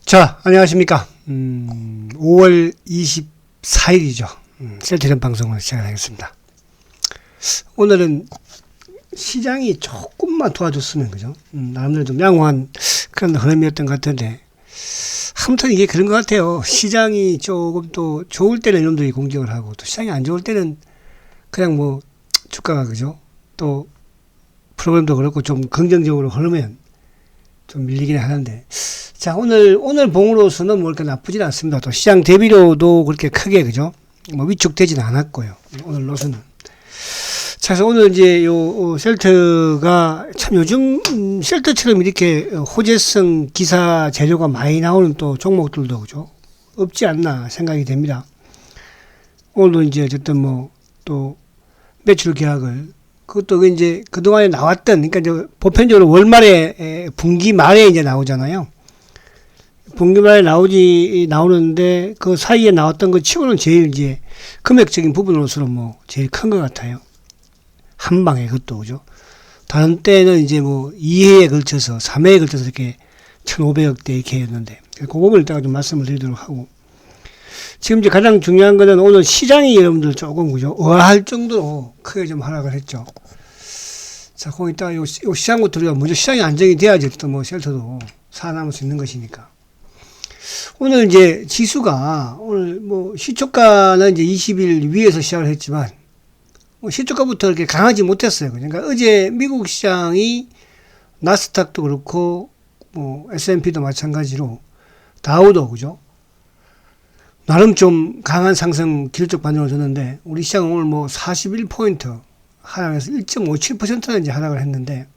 자, 안녕하십니까. 5월 24일이죠. 셀트리온 방송을 시작하겠습니다. 오늘은 시장이 조금만 도와줬으면, 그죠? 나름대로 좀 양호한 그런 흐름이었던 것 같은데, 아무튼 이게 그런 것 같아요. 시장이 조금 또 좋을 때는 이놈들이 공격을 하고, 또 시장이 안 좋을 때는 그냥 뭐, 주가가, 그죠? 또, 프로그램도 그렇고 좀 긍정적으로 흐르면 좀 밀리긴 하는데, 자, 오늘 봉으로서는 뭐 이렇게 나쁘진 않습니다. 또 시장 대비료도 그렇게 크게, 그죠? 뭐 위축되진 않았고요. 오늘 노선은. 자, 그래서 오늘 이제 셀트가 참 요즘, 셀트처럼 이렇게 호재성 기사 재료가 많이 나오는 또 종목들도, 그죠? 없지 않나 생각이 됩니다. 오늘도 이제 어쨌든 뭐 또 매출 계약을 그것도 이제 그동안에 나왔던, 그러니까 이제 보편적으로 월말에, 분기 말에 이제 나오잖아요. 분기 말에 나오는데 그 사이에 나왔던 것 치고는 제일 이제 금액적인 부분으로서 뭐 제일 큰 것 같아요. 한 방에 그것도, 그죠? 다른 때는 이제 뭐 2회에 걸쳐서 3회에 걸쳐서 이렇게 1,500억대 이렇게 했는데, 그 부분을 이따가 좀 말씀을 드리도록 하고, 지금 이제 가장 중요한 거는 오늘 시장이 여러분들 조금, 그죠? 의아할 정도로 크게 좀 하락을 했죠. 자, 거기 이따가 요 시장부터 우리가 먼저 시장이 안정이 돼야지 또 뭐 셀터도 살아남을 수 있는 것이니까. 오늘 이제 지수가 오늘 뭐 시초가는 이제 20일 위에서 시작을 했지만, 뭐 시초가부터 이렇게 강하지 못했어요. 그러니까 어제 미국 시장이 나스닥도 그렇고 뭐 S&P도 마찬가지로 다우도, 그죠? 나름 좀 강한 상승 기술적 반등을 줬는데, 우리 시장은 오늘 뭐 41포인트 하락해서 1.57%나 이제 하락을 했는데,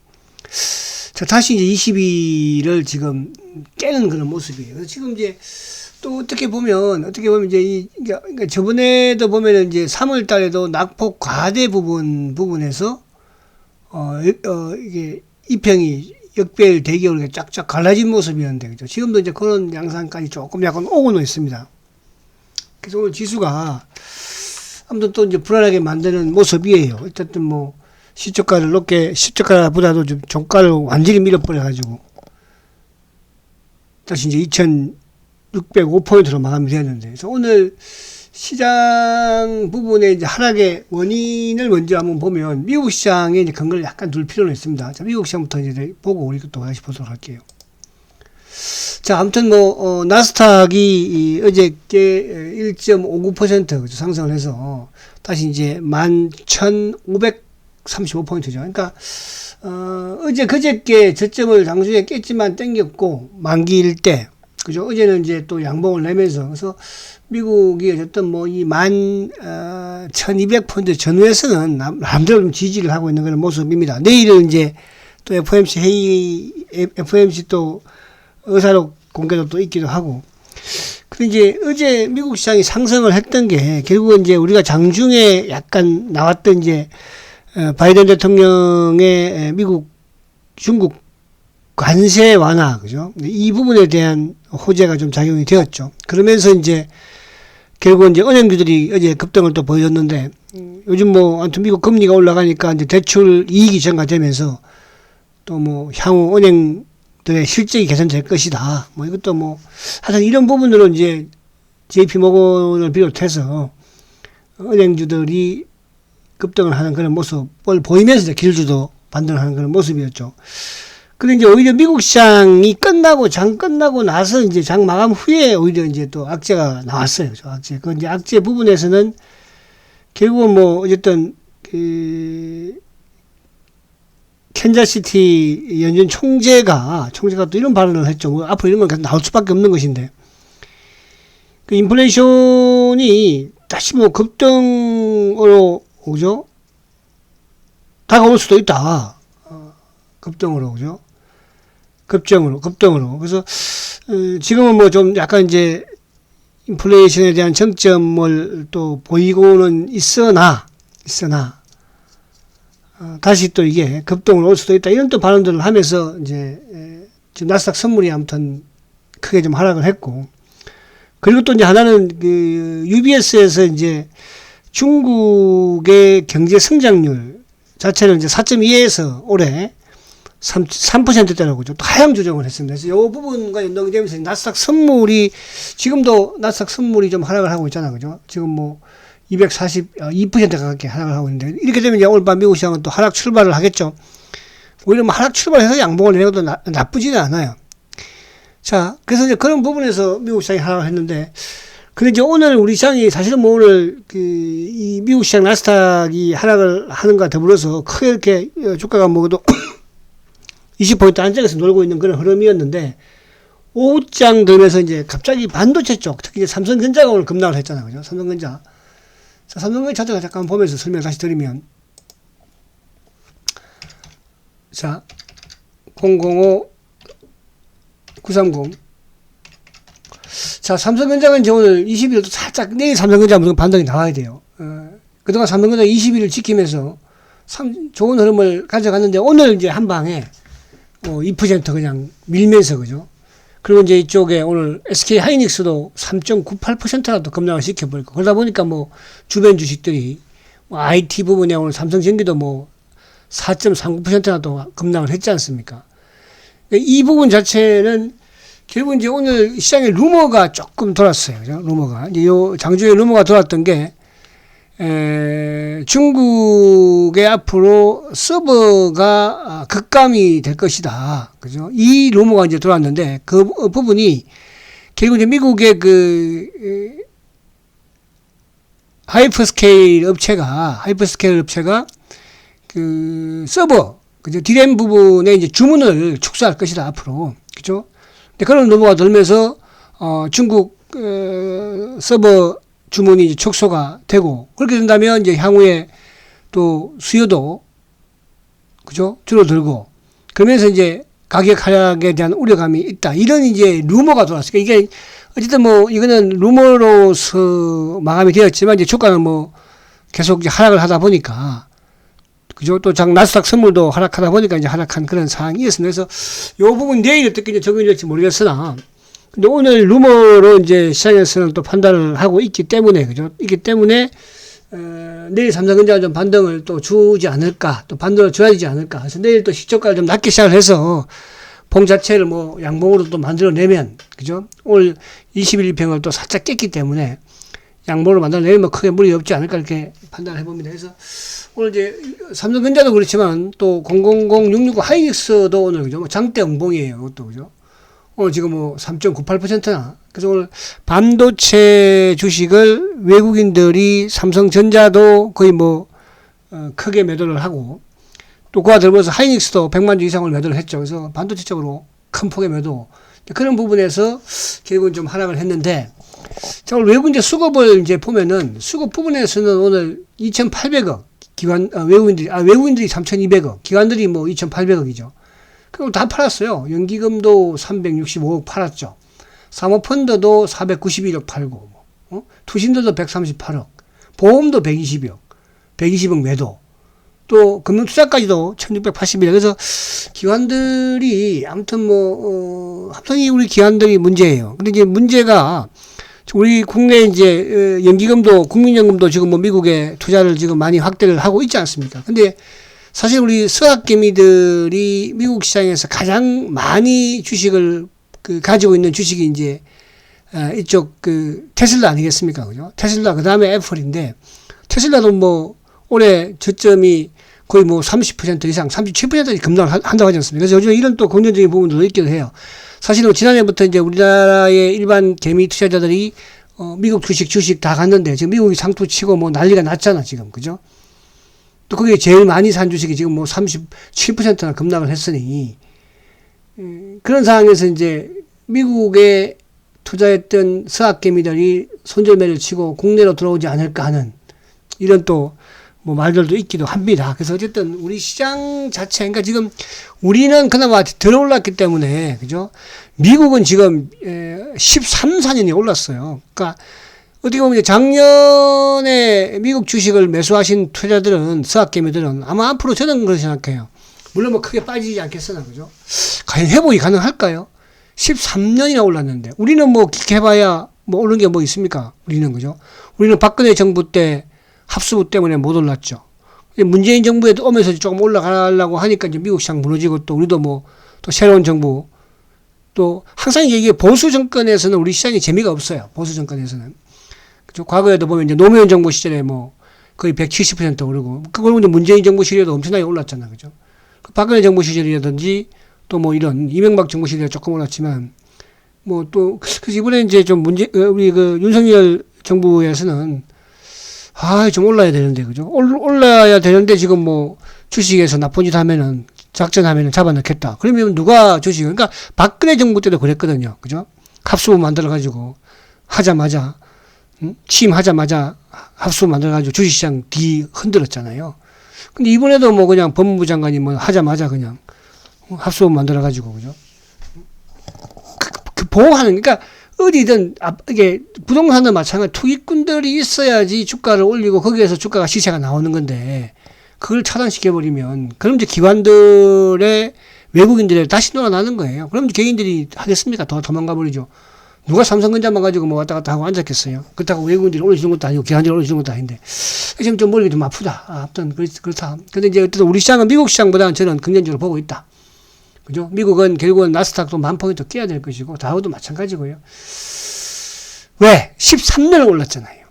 자, 다시 이제 20일을 지금 깨는 그런 모습이에요. 그래서 지금 이제 또 어떻게 보면 이제 그러니까 저번에도 보면은 이제 3월 달에도 낙폭 과대 부분에서 이게 이평이 역배열 대기업으로 쫙쫙 갈라진 모습이었는데, 그죠? 지금도 이제 그런 양상까지 조금 약간 오고는 있습니다. 그래서 오늘 지수가 아무튼 또 이제 불안하게 만드는 모습이에요. 어쨌든 뭐 시초가를 높게, 시초가보다도 좀 종가를 완전히 밀어버려가지고 다시 이제 2,605포인트로 마감이 되었는데, 그래서 오늘 시장 부분에 이제 하락의 원인을 먼저 한번 보면 미국 시장에 이제 근거를 약간 둘 필요는 있습니다. 자, 미국 시장부터 이제 보고 우리 또 다시 보도록 할게요. 자, 아무튼 뭐 나스닥이 어저께 1.59% 그죠? 상승을 해서 다시 이제 11,535포인트죠. 그러니까 어제 그저께 저점을 장중에 깼지만 땡겼고 만기일 때, 그죠? 어제는 이제 또 양봉을 내면서, 그래서 미국이 어쨌든 뭐 이 11,200포인트 전후에서는 남대로 좀 지지를 하고 있는 그런 모습입니다. 내일은 이제 또 FOMC 또 의사록 공개도 또 있기도 하고. 근데 이제 어제 미국 시장이 상승을 했던 게 결국은 이제 우리가 장중에 약간 나왔던 이제 바이든 대통령의 미국, 중국 관세 완화, 그죠? 이 부분에 대한 호재가 좀 작용이 되었죠. 그러면서 이제 결국은 이제 은행주들이 어제 급등을 또 보여줬는데, 요즘 뭐 아무튼 미국 금리가 올라가니까 이제 대출 이익이 증가되면서 또 뭐 향후 은행들의 실적이 개선될 것이다. 뭐 이것도 뭐 하여튼 이런 부분으로 이제 JP 모건을 비롯해서 은행주들이 급등을 하는 그런 모습을 보이면서 이제 기술주도 반등을 하는 그런 모습이었죠. 근데 이제 오히려 미국 시장이 장 끝나고 나서 이제 장 마감 후에 오히려 이제 또 악재가 나왔어요. 그죠? 악재. 그 이제 악재 부분에서는 결국은 뭐 어쨌든 캔자시티 연준 총재가 또 이런 발언을 했죠. 뭐 앞으로 이런 건 계속 나올 수밖에 없는 것인데, 그 인플레이션이 다시 뭐 급등으로, 그죠? 다가올 수도 있다. 급등으로, 그죠? 급등으로. 그래서, 지금은 뭐 좀 약간 이제 인플레이션에 대한 정점을 또 보이고는 있으나, 다시 또 이게 급등으로 올 수도 있다. 이런 또 발언들을 하면서 이제, 지금 나스닥 선물이 아무튼 크게 좀 하락을 했고, 그리고 또 이제 하나는 그 UBS에서 이제 중국의 경제 성장률 자체를 이제 4.2에서 올해 3%대라고 그죠. 또 하향 조정을 했습니다. 그래서 이 부분과 연동되면서 나스닥 선물이 지금도 나스닥 선물이 좀 하락을 하고 있잖아, 그죠. 지금 뭐 2% 가깝게 하락을 하고 있는데 이렇게 되면 이제 오늘 밤 미국 시장은 또 하락 출발을 하겠죠. 오히려 뭐 하락 출발해서 양봉을 내려도 나쁘지는 않아요. 자, 그래서 이제 그런 부분에서 미국 시장이 하락을 했는데, 근데 이제 오늘 우리 시장이 사실은 뭐 오늘 이 미국 시장 나스닥이 하락을 하는가 더불어서 크게 이렇게 주가가 먹어도 20% 안쪽에서 놀고 있는 그런 흐름이었는데, 오후장 되면서 이제 갑자기 반도체 쪽, 특히 이제 삼성전자가 오늘 급락을 했잖아요. 그죠? 삼성전자. 자, 삼성전자 차트가 잠깐 보면서 설명 다시 드리면, 자, 005, 930. 자, 삼성전자가 이제 오늘 20일도 살짝, 내일 삼성전자 무슨 반등이 나와야 돼요. 그동안 삼성전자 20일을 지키면서 좋은 흐름을 가져갔는데, 오늘 이제 한 방에 2% 그냥 밀면서, 그죠? 그리고 이제 이쪽에 오늘 SK 하이닉스도 3.98%라도 급락을 시켜버리고, 그러다 보니까 뭐 주변 주식들이 뭐 IT 부분에 오늘 삼성전기도 뭐 4.39%라도 급락을 했지 않습니까? 이 부분 자체는 결국 이제 오늘 시장에 루머가 조금 돌았어요. 그죠? 루머가. 이제 요 장중에 루머가 돌았던 게, 중국의 앞으로 서버가 급감이 될 것이다. 그죠? 이 루머가 이제 돌았는데, 그 부분이 결국 이제 미국의 하이퍼스케일 업체가 서버, 그죠? 디램 부분에 이제 주문을 축소할 것이다, 앞으로. 그죠? 근데 그런 루머가 돌면서, 중국, 서버 주문이 이제 축소가 되고, 그렇게 된다면 이제 향후에 또 수요도, 그죠? 줄어들고, 그러면서 이제 가격 하락에 대한 우려감이 있다. 이런 이제 루머가 돌았어요. 이게, 어쨌든 뭐, 이거는 루머로서 마감이 되었지만, 이제 주가는 뭐, 계속 이제 하락을 하다 보니까, 그죠? 또 나스닥 선물도 하락하다 보니까 이제 하락한 그런 상황이었습니다. 그래서 요 부분 내일 어떻게 이제 적용이 될지 모르겠으나, 근데 오늘 루머로 이제 시장에서는 또 판단을 하고 있기 때문에, 그죠? 있기 때문에, 내일 삼성전자가 좀 반등을 또 주지 않을까, 또 반등을 줘야 되지 않을까. 그래서 내일 또 시초가를 좀 낮게 시작을 해서, 봉 자체를 뭐 양봉으로 또 만들어내면, 그죠? 오늘 21일평을 또 살짝 깼기 때문에, 양봉으로 만들어내면 뭐 크게 무리 없지 않을까, 이렇게 판단을 해봅니다. 그래서, 오늘 이제 삼성전자도 그렇지만 또 000669 하이닉스도 오늘, 그죠? 장대 응봉이에요. 그것도, 그죠? 오늘 지금 뭐 3.98%나. 그래서 오늘 반도체 주식을 외국인들이 삼성전자도 거의 뭐, 크게 매도를 하고, 또 그와 더불어서 하이닉스도 100만 주 이상을 매도를 했죠. 그래서 반도체 쪽으로 큰 폭의 매도. 그런 부분에서 결국은 좀 하락을 했는데, 자, 오늘 외국인들 수급을 이제 보면은, 수급 부분에서는 오늘 2,800억, 외국인들이 3,200억, 기관들이 뭐 2,800억이죠. 그리고 다 팔았어요. 연기금도 365억 팔았죠. 사모펀드도 491억 팔고, 투신들도 138억, 보험도 120억 매도, 또 금융투자까지도 1681억. 그래서 기관들이 아무튼 뭐 합성이 우리 기관들이 문제예요. 근데 이제 문제가 우리 국내 이제 연기금도 국민연금도 지금 뭐 미국에 투자를 지금 많이 확대를 하고 있지 않습니까? 근데 사실 우리 서학개미들이 미국 시장에서 가장 많이 주식을 가지고 있는 주식이 이제 이쪽 테슬라 아니겠습니까? 그죠? 테슬라 그다음에 애플인데, 테슬라도 뭐 올해 저점이 거의 뭐 30% 이상, 37%까지 급락을 한다고 하지 않습니까? 그래서 요즘에 이런 또 긍정적인 부분들도 있기도 해요. 사실은 지난해부터 이제 우리나라의 일반 개미 투자자들이 미국 주식 다 갔는데, 지금 미국이 상투 치고 뭐 난리가 났잖아, 지금. 그죠? 또 거기에 제일 많이 산 주식이 지금 뭐 37%나 급락을 했으니, 그런 상황에서 이제 미국에 투자했던 서학개미들이 손절매를 치고 국내로 들어오지 않을까 하는 이런 또 뭐 말들도 있기도 합니다. 그래서 어쨌든 우리 시장 자체, 그러니까 지금 우리는 그나마 덜 올랐기 때문에, 그죠? 미국은 지금 13, 14년이 올랐어요. 그러니까 어떻게 보면 작년에 미국 주식을 매수하신 투자들은, 서학개미들은 아마 앞으로 저는 그렇게 생각해요. 물론 뭐 크게 빠지지 않겠으나, 그죠? 과연 회복이 가능할까요? 13년이나 올랐는데, 우리는 뭐 깊게 해봐야 뭐 오른 게 뭐 있습니까? 우리는, 그죠? 우리는 박근혜 정부 때 합수부 때문에 못 올랐죠. 문재인 정부에 오면서 조금 올라가려고 하니까 이제 미국 시장 무너지고 또 우리도 뭐 또 새로운 정부 또 항상 이게 보수 정권에서는 우리 시장이 재미가 없어요. 보수 정권에서는. 그죠? 과거에도 보면 이제 노무현 정부 시절에 뭐 거의 170% 오르고 그걸 이제 문재인 정부 시절에도 엄청나게 올랐잖아. 그죠? 박근혜 정부 시절이라든지 또 뭐 이런 이명박 정부 시절에 조금 올랐지만 뭐 또 그래서 이번에 이제 좀 우리 그 윤석열 정부에서는 좀 올라야 되는데 그죠? 올라야 되는데 지금 뭐 주식에서 나쁜 짓 하면은 작전하면은 잡아넣겠다. 그러면 누가 주식? 그러니까 박근혜 정부 때도 그랬거든요. 그죠? 합수부 만들어가지고 하자마자 취임하자마자 합수부 만들어가지고 주식시장 흔들었잖아요. 근데 이번에도 뭐 그냥 법무부 장관이 뭐 하자마자 그냥 합수부 만들어가지고 그죠? 보호하는 그러니까 어디든 이게 부동산도 마찬가지 투기꾼들이 있어야지 주가를 올리고 거기에서 주가가 시세가 나오는 건데 그걸 차단시켜버리면 그럼 이제 기관들의 외국인들이 다시 놀아나는 거예요. 그럼 개인들이 하겠습니까? 도망가 버리죠. 누가 삼성전자만 가지고 뭐 왔다 갔다 하고 앉았겠어요. 그렇다고 외국인들이 올려주는 것도 아니고 기관들이 올려주는 것도 아닌데 지금 좀 머리가 좀 아프다. 아무튼 그렇다. 근데 이제 어쨌든 우리 시장은 미국 시장보다는 저는 긍정적으로 보고 있다. 그죠? 미국은 결국은 나스닥도 10,000포인트 깨야 될 것이고 다우도 마찬가지고요. 왜? 13년을 올랐잖아요.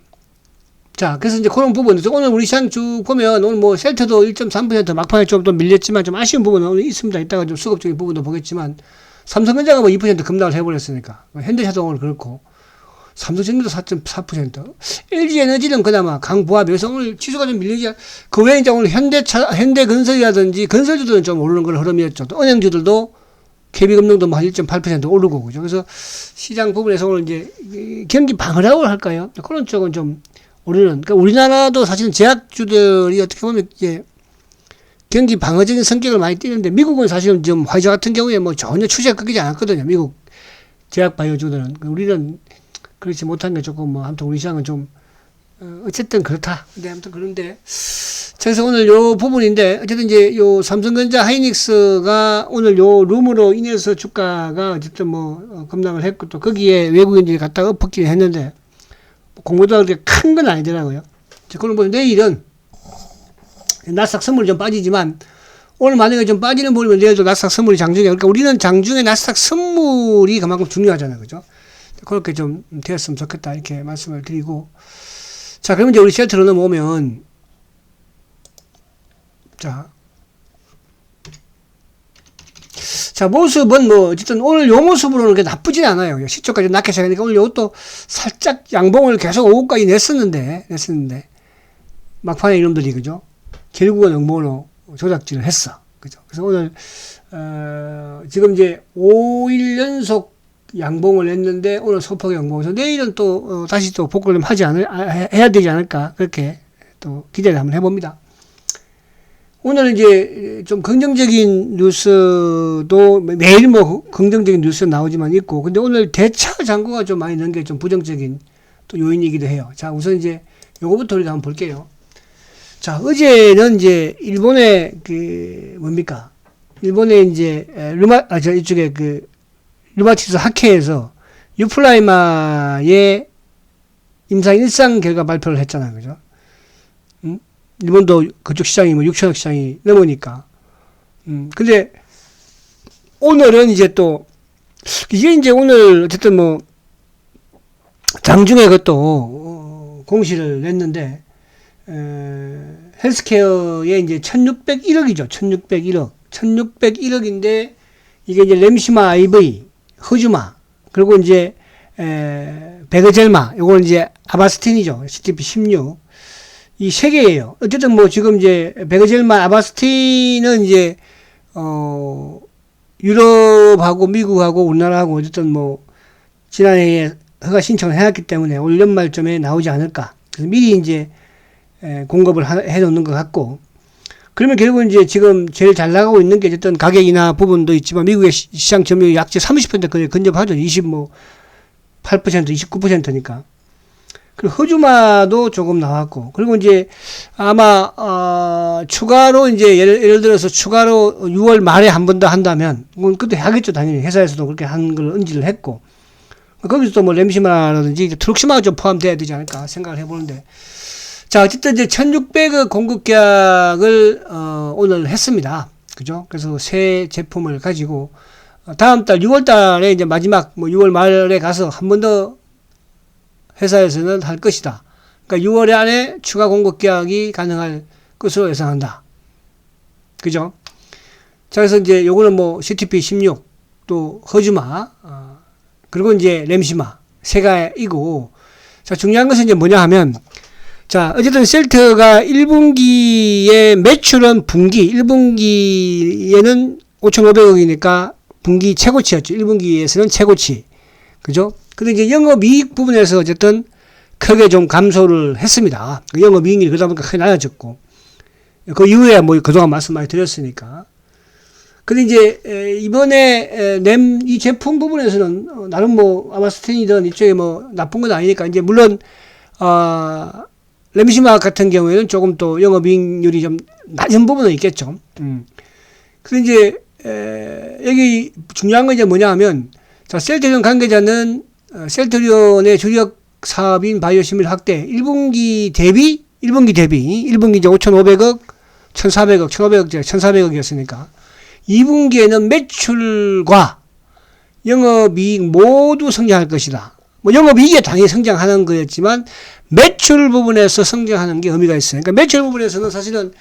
자, 그래서 이제 그런 부분, 오늘 우리 시장 쭉 보면, 오늘 뭐, 셀트도 1.3% 막판에 좀 더 밀렸지만, 좀 아쉬운 부분은 오늘 있습니다. 이따가 좀 수급적인 부분도 보겠지만, 삼성전자가 뭐 2% 급락을 해버렸으니까, 현대자동은 그렇고, 삼성전자도 4.4%, LG에너지는 그나마 강보합에서 오늘 지수가 좀 밀리지, 그 외에 이제 오늘 현대건설이라든지, 건설주들은 좀 오르는 그런 흐름이었죠. 또 은행주들도, KB금융도 뭐 한 1.8% 오르고, 그죠. 그래서 시장 부분에서 오늘 이제, 경기 방어라고 할까요? 그런 쪽은 좀, 그러니까 우리나라도 사실은 제약주들이 어떻게 보면 이제 경기 방어적인 성격을 많이 띠는데 미국은 사실은 지금 화이자 같은 경우에 뭐 전혀 추세가 꺾이지 않았거든요. 미국 제약 바이오주들은. 우리는 그렇지 못한 게 조금 뭐 아무튼 우리 시장은 좀 어쨌든 그렇다. 근데 아무튼 그런데 그래서 오늘 요 부분인데 어쨌든 이제 요 삼성전자 하이닉스가 오늘 요 룸으로 인해서 주가가 어쨌든 뭐 급락을 했고 또 거기에 외국인들이 갔다가 엎었긴 했는데 공부도 그렇게 큰 건 아니더라고요. 그럼 뭐 내일은 나스닥 선물이 좀 빠지지만 오늘 만약에 좀 빠지는 부분이면 내일도 나스닥 선물이 장중에 그러니까 우리는 장중에 나스닥 선물이 그만큼 중요하잖아요. 그죠? 그렇게 좀 되었으면 좋겠다 이렇게 말씀을 드리고 자 그러면 이제 우리 셀트로 넘어오면 자, 모습은 뭐, 어쨌든 오늘 요 모습으로는 그렇게 나쁘진 않아요. 시초까지 낮게 시작하니까 오늘 요것도 살짝 양봉을 계속 5호까지 냈었는데, 막판에 이놈들이, 그죠? 결국은 응모로 조작질을 했어. 그죠? 그래서 오늘, 지금 이제 5일 연속 양봉을 냈는데, 오늘 소폭의 양봉에서 내일은 또, 다시 또 복구를 해야 되지 않을까. 그렇게 또 기대를 한번 해봅니다. 오늘 이제 좀 긍정적인 뉴스도 매일 뭐 긍정적인 뉴스 나오지만 있고 근데 오늘 대차 잔고가 좀 많이 넣은 게 좀 부정적인 또 요인이기도 해요. 자 우선 이제 요거부터 우리가 한번 볼게요. 자 어제는 이제 일본의 그 뭡니까 일본의 이제 이쪽에 그 르마티스 학회에서 유플라이마의 임상 일상 결과 발표를 했잖아요. 그죠? 일본도 그쪽 시장이 뭐 6천억 시장이 넘으니까. 근데 오늘은 이제 또 이게 이제 오늘 어쨌든 뭐 장중에 그것도 공시를 냈는데 헬스케어에 이제 1601억이죠. 1601억인데 이게 이제 렘시마 IV, 허주마 그리고 이제 베그젤마 요건 이제 아바스틴이죠. CTP16 이 세 개예요. 어쨌든 뭐 지금 이제 베그젤만 아바스틴은 이제 유럽하고 미국하고 우리나라하고 어쨌든 뭐 지난해에 허가 신청을 해놨기 때문에 올 연말쯤에 나오지 않을까. 그래서 미리 이제 공급을 해놓는 것 같고. 그러면 결국은 이제 지금 제일 잘 나가고 있는 게 어쨌든 가격이나 부분도 있지만 미국의 시장 점유율이 약 30% 근접하죠. 28%, 29%니까. 그리고 허주마도 조금 나왔고, 그리고 이제 아마, 추가로 이제 예를 들어서 추가로 6월 말에 한 번 더 한다면, 그것도 하겠죠, 당연히. 회사에서도 그렇게 한 걸 응지를 했고, 거기서 또 뭐 렘시마라든지 트룩시마가 좀 포함돼야 되지 않을까 생각을 해보는데, 자, 어쨌든 이제 1600억 공급 계약을, 오늘 했습니다. 그죠? 그래서 새 제품을 가지고, 다음 달 6월 달에 이제 마지막, 6월 말에 가서 한 번 더 회사에서는 할 것이다. 그러니까 6월 안에 추가 공급 계약이 가능할 것으로 예상한다. 그죠? 자, 그래서 이제 요거는 CTP16, 또 허즈마, 그리고 이제 램시마, 세 가지이고, 자, 중요한 것은 이제 뭐냐 하면, 자, 어쨌든 셀트가 1분기의 매출은 1분기에는 5,500억이니까 분기 최고치였죠. 1분기에서는 최고치. 그죠? 근데 이제 영업이익 부분에서 어쨌든 크게 좀 감소를 했습니다. 영업이익이 그러다 보니까 크게 낮아졌고. 그 이후에 그동안 말씀 많이 드렸으니까. 근데 이제, 이번에, 이 제품 부분에서는, 나름 아마스텐이든 이쪽에 나쁜 건 아니니까, 이제 물론, 램시마 같은 경우에는 조금 또 영업이익률이 좀 낮은 부분은 있겠죠. 근데 이제, 여기 중요한 건 이제 뭐냐 하면, 자, 셀트리온 관계자는, 셀트리온의 주력 사업인 바이오시밀 확대, 1분기 대비 이제 5,500억, 1,400억, 1,400억이었으니까, 2분기에는 매출과 영업이익 모두 성장할 것이다. 영업이익이 당연히 성장하는 거였지만 매출 부분에서 성장하는 게 의미가 있어요. 그러니까 매출 부분에서는 사실은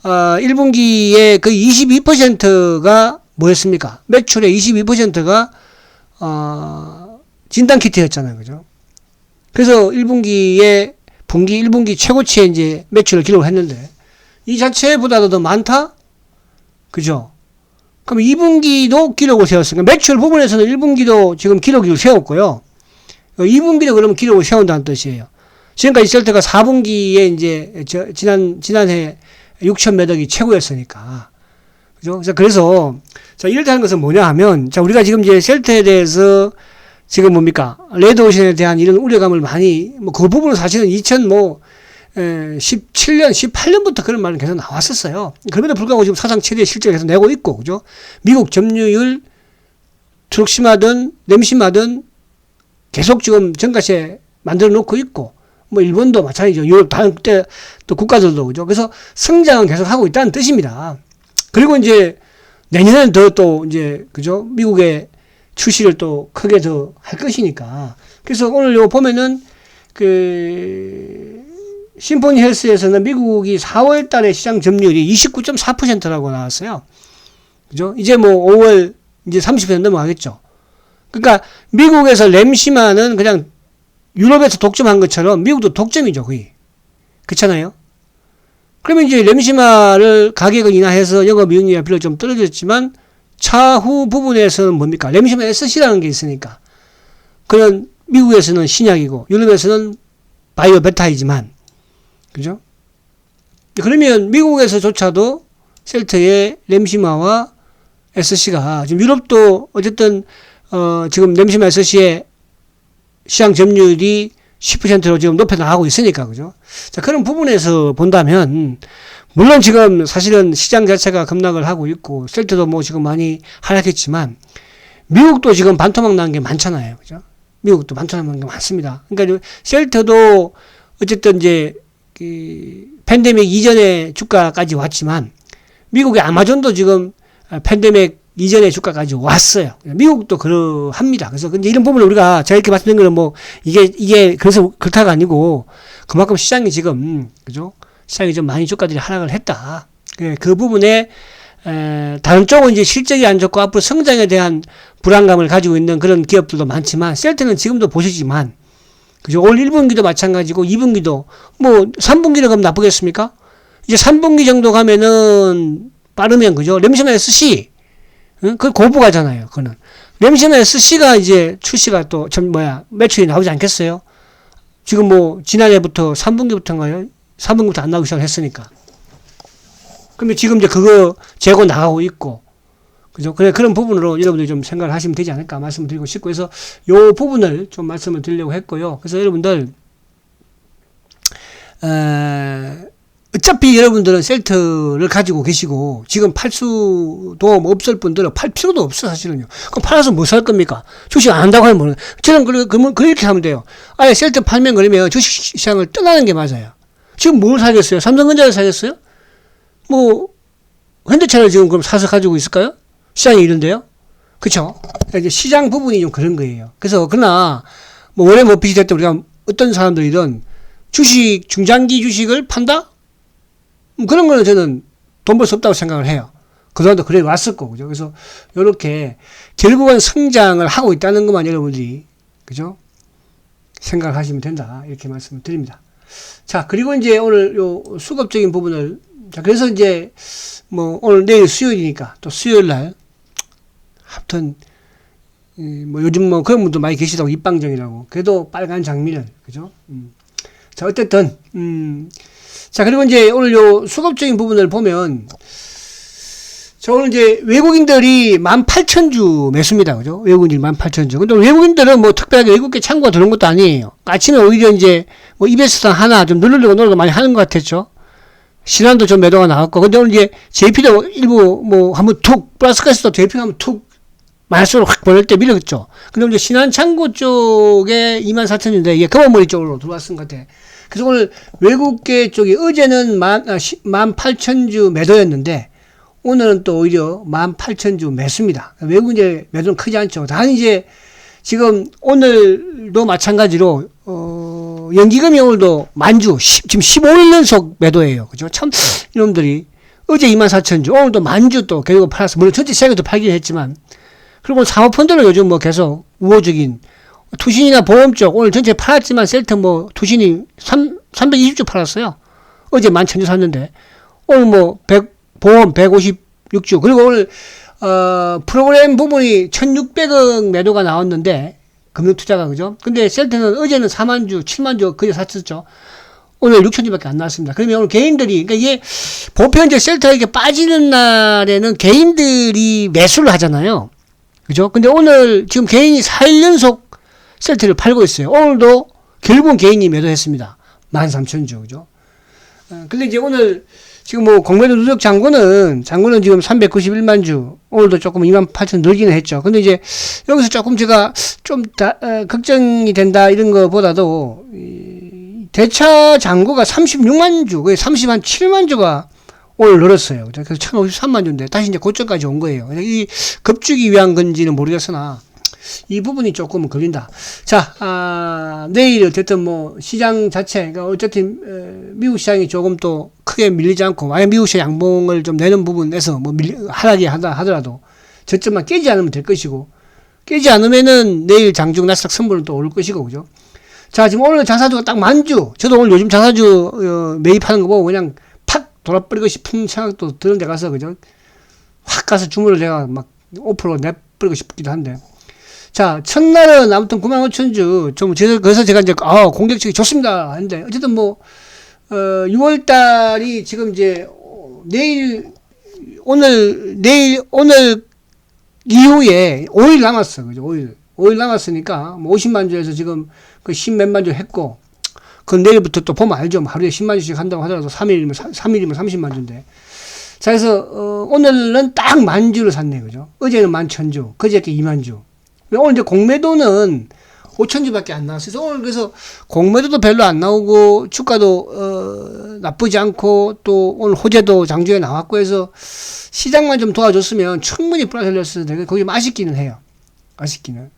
1분기에 그 22%가 뭐였습니까? 매출의 22%가 진단키트였잖아요. 그죠? 그래서 1분기 최고치에 이제 매출을 기록을 했는데 이 자체보다도 더 많다? 그죠? 그럼 2분기도 기록을 세웠으니까 매출 부분에서는 1분기도 지금 기록을 세웠고요. 2분기도 그러면 기록을 세운다는 뜻이에요. 지금까지 셀트가 4분기에 이제 지난해 6천 몇 억이 최고였으니까. 그죠? 그래서 자, 이렇다는 것은 뭐냐 하면 자, 우리가 지금 이제 셀트에 대해서 지금 뭡니까? 레드오션에 대한 이런 우려감을 많이 그 부분은 사실은 17년, 18년부터 그런 말은 계속 나왔었어요. 그럼에도 불구하고 지금 사상 최대 실적을 계속 내고 있고, 그죠? 미국 점유율, 트룩시마든, 램시마든 계속 지금 전가세 만들어 놓고 있고, 일본도 마찬가지죠. 유럽 다른 때 또 국가들도, 그죠? 그래서 성장은 계속 하고 있다는 뜻입니다. 그리고 이제 내년에는 또 이제, 그죠? 미국의 출시를 또 크게 더 할 것이니까. 그래서 오늘 요 보면은 심포니 헬스에서는 미국이 4월 달에 시장 점유율이 29.4%라고 나왔어요. 그죠? 이제 5월 이제 30% 넘어가겠죠. 그러니까 미국에서 램시마는 그냥 유럽에서 독점한 것처럼 미국도 독점이죠, 거의. 그렇잖아요? 그러면 이제 램시마를 가격을 인하해서 영업이익률이 비록 좀 떨어졌지만 차후 부분에서는 뭡니까? 램시마 SC라는 게 있으니까. 그런 미국에서는 신약이고 유럽에서는 바이오 베타이지만 그죠? 그러면 미국에서조차도 셀트의 램시마와 SC가 지금 유럽도 어쨌든 지금 램시마 SC의 시장 점유율이 10%로 지금 높여 나가고 있으니까 그죠? 자, 그런 부분에서 본다면 물론 지금 사실은 시장 자체가 급락을 하고 있고 셀트도 지금 많이 하락했지만 미국도 지금 반토막 나는 게 많잖아요. 그죠? 미국도 반토막 나는 게 많습니다. 그러니까 셀트도 어쨌든 이제 팬데믹 이전의 주가까지 왔지만 미국의 아마존도 지금 팬데믹 이전의 주가까지 왔어요. 미국도 그러합니다. 그래서 근데 이런 부분을 우리가 제가 이렇게 말씀드린 거는 이게 그래서 그렇다가 아니고 그만큼 시장이 지금 그죠? 시장이 좀 많이 주가들이 하락을 했다. 그 부분에 다른 쪽은 이제 실적이 안 좋고 앞으로 성장에 대한 불안감을 가지고 있는 그런 기업들도 많지만 셀트는 지금도 보시지만 그죠? 올 1분기도 마찬가지고 2분기도 3분기는 그럼 나쁘겠습니까? 이제 3분기 정도 가면은 빠르면 그죠? 램시마 SC 그 고부가잖아요. 그거는 램시마 SC가 이제 출시가 또 매출이 나오지 않겠어요? 지금 지난해부터 3분기부터인가요? 3분기부터 안 나오기 시작했으니까. 그러면 지금 이제 그거 재고 나가고 있고 그죠? 그런 부분으로 여러분들이 좀 생각을 하시면 되지 않을까 말씀을 드리고 싶고, 그래서 요 부분을 좀 말씀을 드리려고 했고요. 그래서 여러분들, 어차피 여러분들은 셀트를 가지고 계시고, 지금 팔 수도 없을 분들은 팔 필요도 없어, 사실은요. 그럼 팔아서 뭐 살 겁니까? 주식 안 한다고 하면 저는 그러면 그렇게 하면 돼요. 아예 셀트 팔면 그러면 주식 시장을 떠나는 게 맞아요. 지금 뭘 사겠어요? 삼성전자를 사겠어요? 뭐 현대차를 지금 그럼 사서 가지고 있을까요? 시장이 이런데요? 그쵸? 그러니까 이제 시장 부분이 좀 그런 거예요. 그래서 그러나 뭐 원래 뭐 비슷할 때 우리가 어떤 사람들이든 주식 중장기 주식을 판다? 그런 거는 저는 돈 벌 수 없다고 생각을 해요. 그동안도 그래 왔었고, 그죠? 그래서, 요렇게, 결국은 성장을 하고 있다는 것만 여러분들이, 그죠? 생각을 하시면 된다. 이렇게 말씀을 드립니다. 자, 그리고 이제 오늘 요 수급적인 부분을, 자, 그래서 이제, 뭐, 오늘 내일 수요일이니까, 또 수요일 날, 하여튼, 뭐, 요즘 뭐 그런 분도 많이 계시다고, 입방정이라고. 그래도 빨간 장미를, 그죠? 자, 어쨌든, 자, 그리고 이제 오늘 요 수급적인 부분을 보면, 자, 오늘 이제 외국인들이 18,000주 매수입니다. 그죠? 외국인들이 18,000주. 근데 외국인들은 뭐 특별하게 외국계 창구가 들어온 것도 아니에요. 아침에 오히려 이제 뭐 이베스턴 하나 좀 누르려고 많이 하는 것 같았죠. 신한도 좀 매도가 나왔고. 근데 오늘 이제 JP도 일부 뭐 한번 툭, 플러스까지도 JP가 한번 툭 마이너스로 확 벌릴 때 밀었죠. 근데 이제 신한 창구 쪽에 24,000주인데 이게 검은머리 쪽으로 들어왔은 것 같아. 그래서 오늘 외국계 쪽이 어제는 18,000주 매도였는데 오늘은 또 오히려 18,000주 매수입니다. 외국인의 매도는 크지 않죠. 단 이제 지금 오늘도 마찬가지로 연기금이 오늘도 만주 지금 15일 연속 매도예요. 그죠? 참 이놈들이 어제 24,000주 오늘도 만주 또 결국 팔았어. 물론 전체 시장에도 팔긴 했지만 그리고 사모펀드는 요즘 뭐 계속 우호적인 투신이나 보험 쪽 오늘 전체 팔았지만 셀트 뭐 투신이 320주 팔았어요. 어제 11,000주 샀는데 오늘 뭐 보험 156주 그리고 오늘 프로그램 부분이 1,600억 매도가 나왔는데 금융투자가 그죠? 근데 셀트는 어제는 4만주 7만주 그제 샀었죠. 오늘 6,000주밖에 안 나왔습니다. 그러면 오늘 개인들이 그러니까 이게 보편 이제 셀트가 이렇게 빠지는 날에는 개인들이 매수를 하잖아요. 그죠? 근데 오늘 지금 개인이 4일 연속 셀트를 팔고 있어요. 오늘도 결국은 개인이 매도했습니다. 13,000주 그죠? 근데 이제 오늘 지금 뭐 공매도 누적 장고는 지금 391만 주 오늘도 조금 28,000 늘기는 했죠. 근데 이제 여기서 조금 제가 좀 걱정이 된다 이런 거보다도 대차 잔고가 36만 주 거의 37만 주가 오늘 늘었어요. 그래서 1,053만 주인데 다시 이제 고점까지 온 거예요. 이 급주기 위한 건지는 모르겠으나 이 부분이 조금 걸린다. 자, 내일 어쨌든 뭐 시장 자체가 어쨌든 미국 시장이 조금 또 크게 밀리지 않고 만약 미국 시장 양봉을 좀 내는 부분에서 뭐 하락이 하더라도 저점만 깨지 않으면 될 것이고 깨지 않으면은 내일 장중 나스닥 선물은 또 오를 것이고 그죠? 자, 지금 오늘 자사주가 딱 만주. 저도 오늘 요즘 자사주 매입하는 거 보고 그냥 팍 돌아버리고 싶은 생각도 드는 데 가서 그죠? 확 가서 주문을 내가 막 5% 내버리고 싶기도 한데. 자, 첫날은 아무튼 95,000주, 그래서 제가 이제, 공격적이 좋습니다. 했는데, 어쨌든 뭐, 6월달이 지금 이제, 오늘 이후에 5일 남았어. 그죠? 5일 남았으니까, 뭐 50만 주에서 지금 그 10몇만 주 했고, 그 내일부터 또 보면 알죠. 하루에 10만 주씩 한다고 하더라도 3일이면 30만 주인데. 자, 그래서, 오늘은 딱 10,000주를 샀네. 그죠? 어제는 11,000주, 그저께 20,000주. 오늘 이제 공매도는 5,000주밖에 안 나왔어요. 오늘 그래서 공매도도 별로 안 나오고 주가도 나쁘지 않고 또 오늘 호재도 장중에 나왔고 해서 시장만 좀 도와줬으면 충분히 플러스 흘렸을 텐데 거기 아쉽기는 해요. 아쉽기는.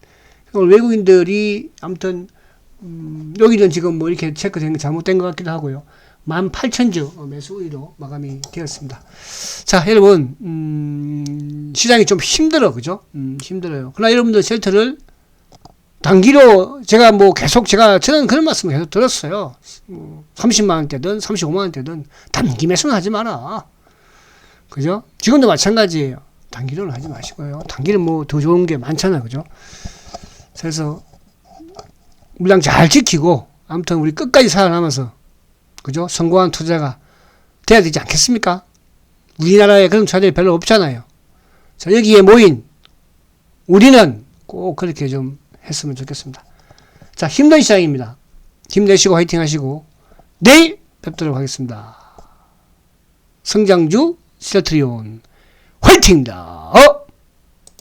오늘 외국인들이 아무튼 여기는 지금 뭐 이렇게 체크된 게 잘못된 것 같기도 하고요. 18,000주 매수 우위로 마감이 되었습니다. 자, 여러분, 시장이 좀 힘들어, 그죠? 힘들어요. 그러나 여러분들 셀트를 단기로 제가 뭐 계속 저는 그런 말씀을 계속 들었어요. 30만원대든 35만원대든 단기 매수는 하지 마라. 그죠? 지금도 마찬가지예요. 단기로는 하지 마시고요. 단기는 뭐 더 좋은 게 많잖아요. 그죠? 그래서 물량 잘 지키고 아무튼 우리 끝까지 살아남아서 그죠? 성공한 투자가 돼야 되지 않겠습니까? 우리나라에 그런 투자들이 별로 없잖아요. 자, 여기에 모인 우리는 꼭 그렇게 좀 했으면 좋겠습니다. 자, 힘든 시장입니다. 힘내시고 화이팅 하시고 내일 뵙도록 하겠습니다. 성장주 셀트리온 화이팅입니다.